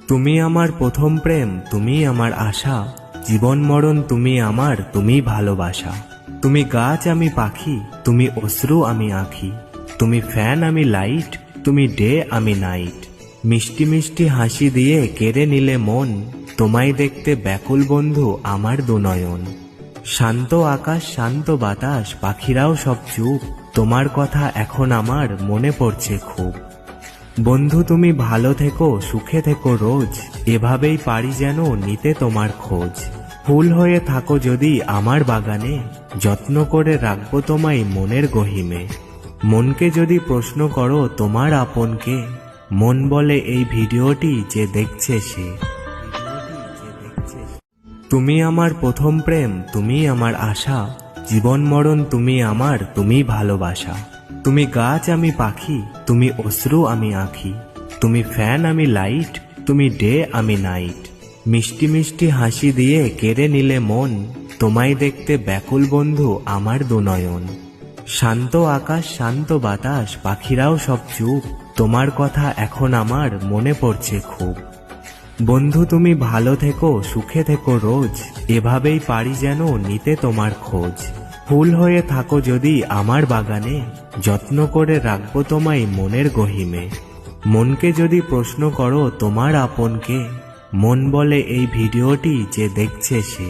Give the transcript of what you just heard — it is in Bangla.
তুমি আমার প্রথম প্রেম, তুমি আমার আশা, জীবন মরণ তুমি আমার, তুমি ভালোবাসা। তুমি গাছ আমি পাখি, তুমি অশ্রু আমি আঁখি, তুমি ফ্যান আমি লাইট, তুমি ডে আমি নাইট। মিষ্টি মিষ্টি হাসি দিয়ে কেড়ে নিলে মন, তোমায় দেখতে ব্যাকুল বন্ধু আমার দুনয়ন। শান্ত আকাশ শান্ত বাতাস পাখিরাও সব চুপ, তোমার কথা এখন আমার মনে পড়ছে খুব। বন্ধু তুমি ভালো থেকো সুখে থেকো রোজ, এভাবেই পারি যেন নিতে তোমার খোঁজ। ফুল হয়ে থাকো যদি আমার বাগানে, যত্ন করে রাখবো তোমায় মনের গহীনে। মনকে যদি প্রশ্ন করো তোমার আপনকে, মন বলে এই ভিডিওটি যে দেখছে সে। তুমি আমার প্রথম প্রেম, তুমি আমার আশা, জীবন মরণ তুমি আমার, তুমি ভালোবাসা। তুমি গাছ আমি পাখি, তুমি অশ্রু আমি আঁখি, তুমি ফ্যান আমি লাইট, তুমি ডে আমি নাইট। মিষ্টি মিষ্টি হাসি দিয়ে কেড়ে নিলে মন, তোমায় দেখতে ব্যাকুল বন্ধু আমার দুনয়ন। শান্ত আকাশ শান্ত বাতাস পাখিরাও সব চুপ, তোমার কথা এখন আমার মনে পড়ছে খুব। বন্ধু তুমি ভালো থেকো সুখে থেকো রোজ, এভাবেই পারি যেন নিতে তোমার খোঁজ। ফুল হয়ে থাকো যদি আমার বাগানে, যত্ন করে রাখবো তোমায় মনের গহীনে। মনকে যদি প্রশ্ন করো তোমার আপনকে, মন বলে এই ভিডিওটি যে দেখছে সে।